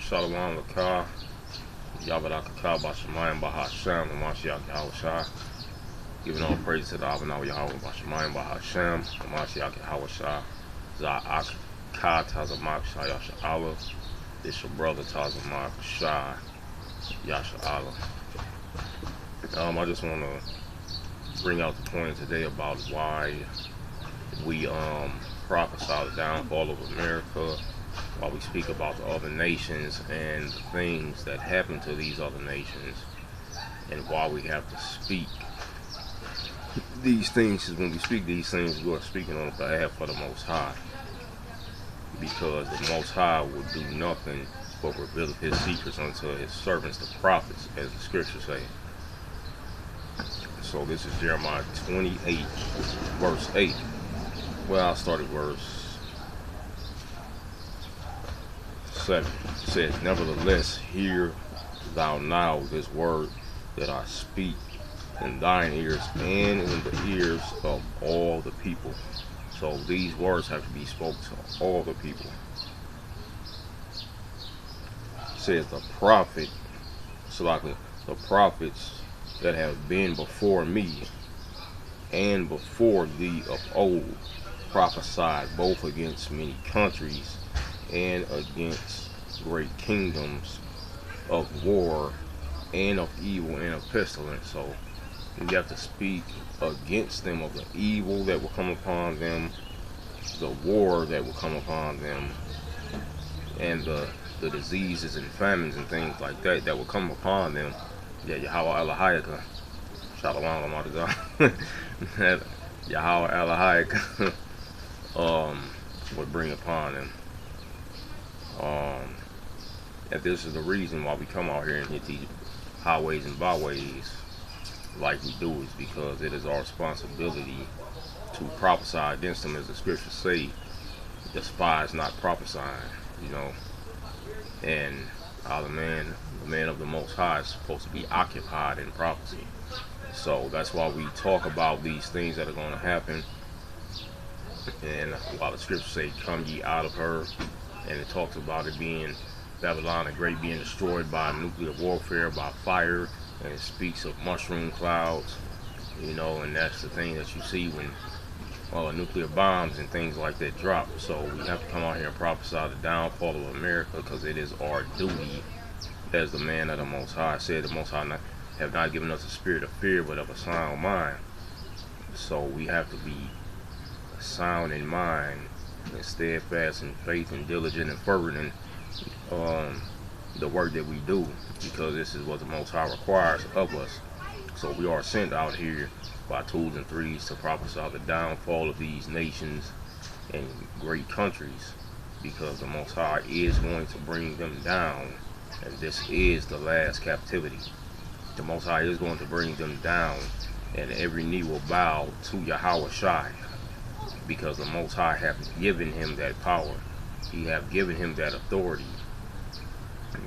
Shalom Lakah, Yabarakakah, Bashamayim, Bahasham, Mashiach Yahushua. Giving all praise to the Abba Yahweh, Bashamayim, Bahasham, Mashiach Yahushua. Za'ak Ka Tazamak Shayasha Allah. This your brother Tazamak Shah Yasha Allah. I just want to bring out the point today about why we prophesy the downfall of America, while we speak about the other nations and the things that happen to these other nations, and why we have to speak these things. Because when we speak these things, we are speaking on behalf of the Most High, because the Most High will do nothing but reveal his secrets unto his servants, the prophets, as the scriptures say. So this is Jeremiah 28, verse 8. Well, I started verse 7. It says, nevertheless, hear thou now this word that I speak in thine ears and in the ears of all the people. So these words have to be spoken to all the people. It says the prophet, so like the prophets that have been before me and before thee of old prophesied both against many countries and against great kingdoms, of war and of evil and of pestilence. So you have to speak against them, of the evil that will come upon them, the war that will come upon them, and the diseases and famines and things like that that will come upon them. Yeah, Yahweh Elohayaka, Shalom Lamar Yahweh Elohayaka would bring upon them. And this is the reason why we come out here and hit these highways and byways like we do, is because it is our responsibility to prophesy against them, as the scriptures say, despise not prophesying, you know. And the man of the Most High is supposed to be occupied in prophecy. So that's why we talk about these things that are going to happen. And while the scriptures say, come ye out of her, and it talks about it being Babylon the Great being destroyed by nuclear warfare, by fire, and it speaks of mushroom clouds, you know, and that's the thing that you see when nuclear bombs and things like that drop. So we have to come out here and prophesy the downfall of America, because it is our duty, as the man of the Most High said. The Most High have not given us a spirit of fear, but of a sound mind. So we have to be sound in mind and steadfast in faith and diligent and fervent in the work that we do, because this is what the Most High requires of us. So we are sent out here by twos and threes to prophesy the downfall of these nations and great countries, because the Most High is going to bring them down, and this is the last captivity. The Most High is going to bring them down, and every knee will bow to Yahweh Shai, because the Most High have given him that power. He have given him that authority.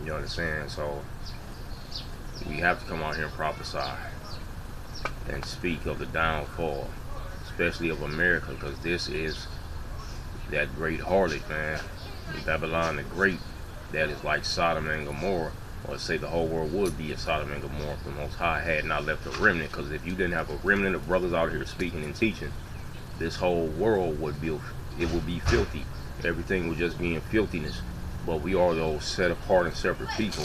You understand? So we have to come out here and prophesy and speak of the downfall, especially of America, because this is that great harlot, man. Babylon the Great, that is like Sodom and Gomorrah. Or say the whole world would be a Sodom and Gomorrah if the Most High had not left a remnant. Because if you didn't have a remnant of brothers out here speaking and teaching, this whole world would be filthy. Everything would just be in filthiness. But we are those set apart and separate people.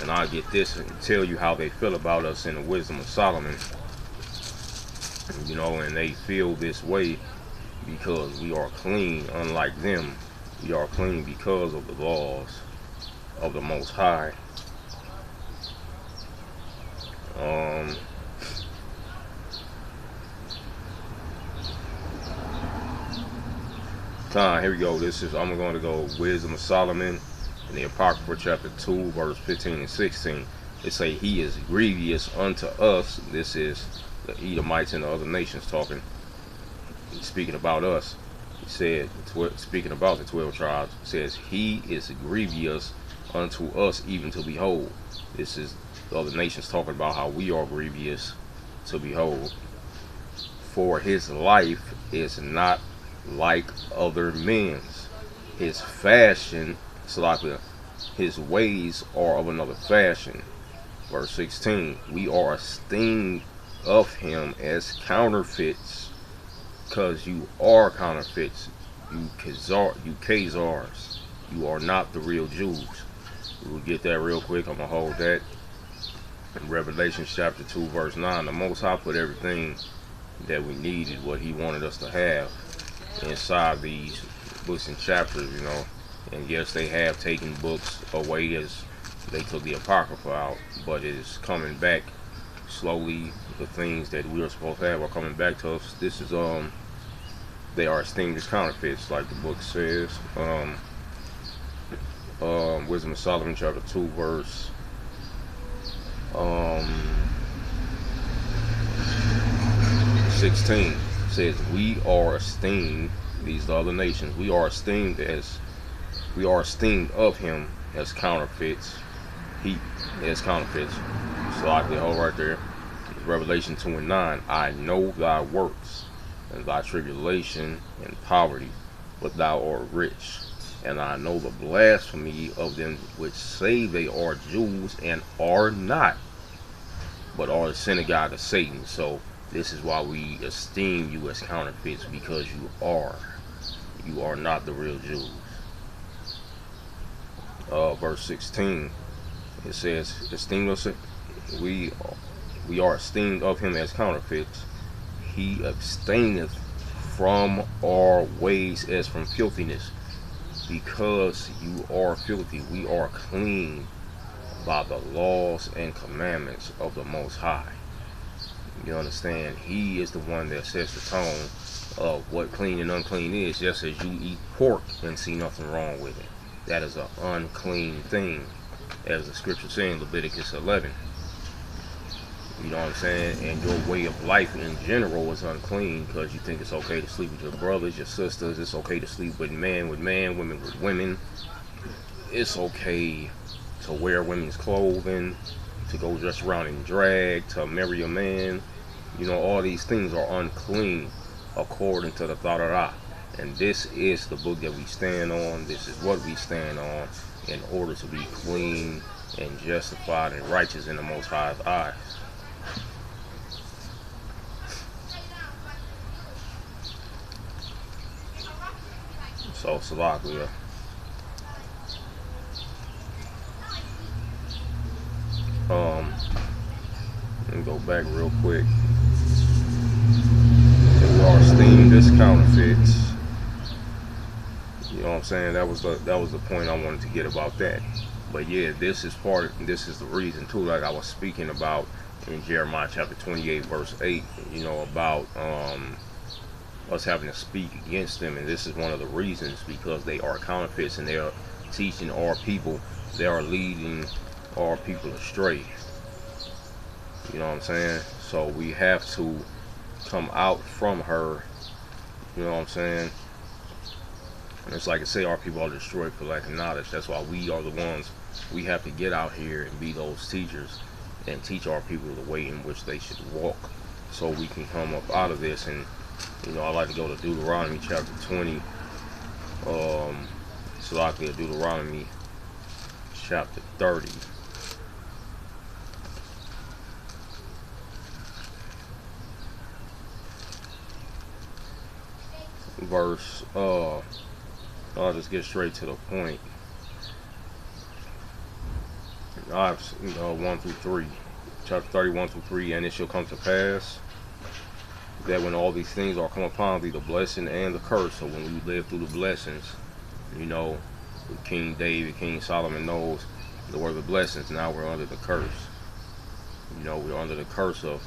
And I get this and tell you how they feel about us in the wisdom of Solomon. You know, and they feel this way because we are clean, unlike them. We are clean because of the laws of the Most High. Here we go. I'm going to go Wisdom of Solomon in the Apocrypha chapter 2, verse 15 and 16. It say, he is grievous unto us. This is the Edomites and the other nations talking. He's speaking about us. He said, speaking about the 12 tribes, says, he is grievous unto us, even to behold. This is the other nations talking about how we are grievous to behold. For his life is not like other men's. His fashion, Salaka, his ways are of another fashion. Verse 16, we are esteemed of him as counterfeits, because you are counterfeits, you Khazars, you are not the real Jews. We'll get that real quick. I'm going to hold that. In Revelation chapter 2 verse 9, the Most High put everything that we needed, what he wanted us to have, inside these books and chapters, you know. And yes, they have taken books away as they took the Apocrypha out, but it is coming back slowly. The things that we are supposed to have are coming back to us. This is they are esteemed as counterfeits, like the book says. Wisdom of Solomon chapter 2 verse 16 says, we are esteemed, these are the other nations, we are esteemed of him as counterfeits. He as counterfeits. So I can hold right there. Revelation 2 and 9, I know thy works, and thy tribulation and poverty, but thou art rich. And I know the blasphemy of them which say they are Jews and are not, but are the synagogue of Satan. So this is why we esteem you as counterfeits, because you are not the real Jews. Verse 16, it says, esteem us, we are esteemed of him as counterfeits. He abstaineth from our ways as from filthiness. Because you are filthy, we are clean by the laws and commandments of the Most High. You understand? He is the one that sets the tone of what clean and unclean is, just as you eat pork and see nothing wrong with it. That is an unclean thing, as the scripture says in Leviticus 11. You know what I'm saying? And your way of life in general is unclean, because you think it's okay to sleep with your brothers, your sisters. It's okay to sleep with man, women with women. It's okay to wear women's clothing, to go dress around in drag, to marry a man. You know, all these things are unclean according to the Torah. And this is the book that we stand on. This is what we stand on in order to be clean and justified and righteous in the Most High's eyes. So, Salakia. Let me go back real quick. We are esteemed as counterfeits. You know what I'm saying? That was the point I wanted to get about that. But yeah, this is the reason too, like I was speaking about in Jeremiah chapter 28 verse 8, you know, about us having to speak against them. And this is one of the reasons, because they are counterfeits and they are teaching our people, they are leading our people astray. You know what I'm saying? So we have to come out from her. You know what I'm saying? And it's like I say, our people are destroyed for lack of knowledge. That's why we are the ones, we have to get out here and be those teachers and teach our people the way in which they should walk, so we can come up out of this. And you know, I like to go to Deuteronomy chapter 20. Salakia, Deuteronomy chapter 30. Verse, I'll just get straight to the point. 1 through 3. Chapter 30, 1 through 3. And it shall come to pass that when all these things are come upon thee, the blessing and the curse. So when we live through the blessings, you know, King David, King Solomon knows the word of blessings. Now we're under the curse. You know, we're under the curse of,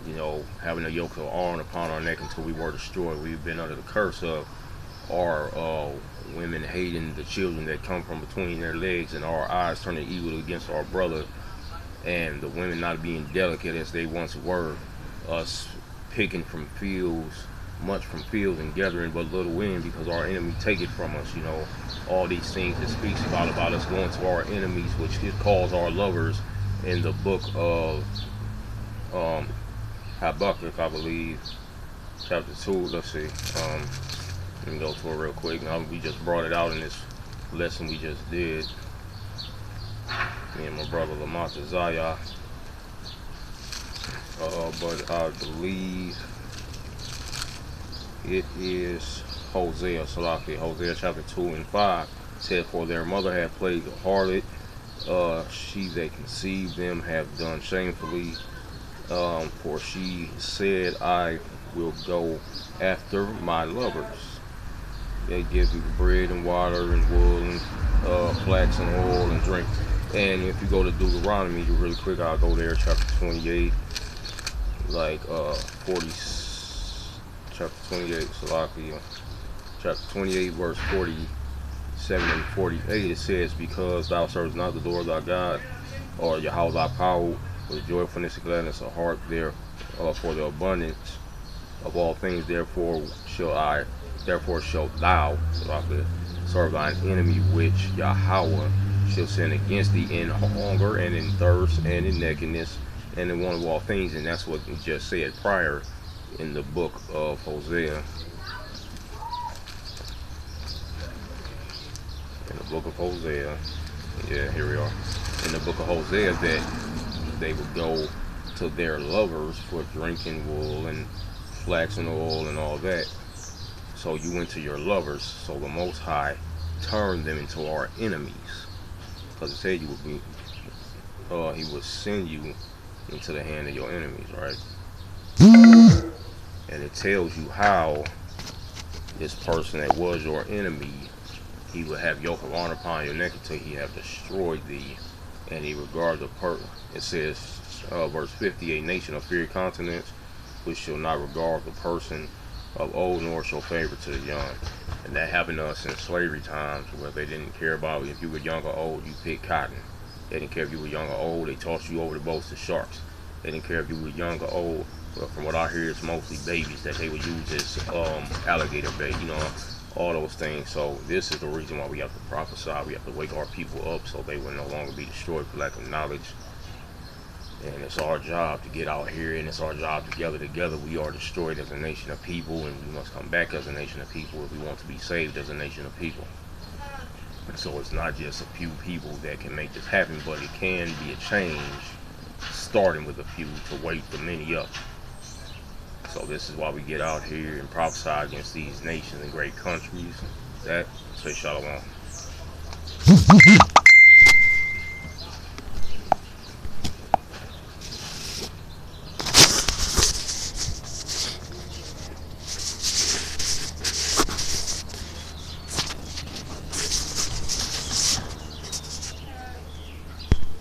you know, having a yoke of iron upon our neck until we were destroyed. We've been under the curse of our women hating the children that come from between their legs, and our eyes turning evil against our brother, and the women not being delicate as they once were, us picking from fields, much from fields, and gathering but little in, because our enemy take it from us. You know, all these things it speaks about us going to our enemies, which it calls our lovers in the book of Habakkuk, I believe, chapter 2. Let's see. Let me go to it real quick. Now, we just brought it out in this lesson we just did. Me and my brother Lamont Zaya. But I believe it is Hosea, Salaki, Hosea chapter 2 and 5 said, "For their mother had played the harlot, she that conceived them have done shamefully. For she said, I will go after my lovers. They give you bread and water and wool and flax and oil and drink." And if you go to Deuteronomy, you really quick, I'll go there, chapter 28, like 40, chapter 28, Salakia, chapter 28, verse 47 and 48. It says, "Because thou servest not the Lord thy God, or Yahweh thy power, with joyfulness and gladness of heart there, for the abundance of all things, therefore shalt thou, Salakia, serve thine enemy, which Yahweh shall send against thee in hunger and in thirst and in nakedness and in want of all things." And that's what we just said prior in the book of Hosea. In the book of Hosea, yeah, here we are. In the book of Hosea, that they would go to their lovers for drinking wool and flax and oil and all that. So you went to your lovers. So the Most High turned them into our enemies. Because it said he would send you into the hand of your enemies, right? And it tells you how this person that was your enemy, he would have yoke of honor upon your neck until he have destroyed thee, and he regard the it says, verse 50, "A nation of fiery countenance, which shall not regard the person of old, nor show favor to the young." And that happened to us in slavery times, where they didn't care about if you were young or old. You picked cotton. They didn't care if you were young or old. They tossed you over the boats to sharks. They didn't care if you were young or old. But from what I hear, it's mostly babies that they would use as alligator bait, all those things. So this is the reason why we have to prophesy. We have to wake our people up so they will no longer be destroyed for lack of knowledge. And it's our job to get out here, and it's our job to gather together. We are destroyed as a nation of people, and we must come back as a nation of people if we want to be saved as a nation of people. And so it's not just a few people that can make this happen, but it can be a change starting with a few to wake the many up. So this is why we get out here and prophesy against these nations and great countries. That, say shalom.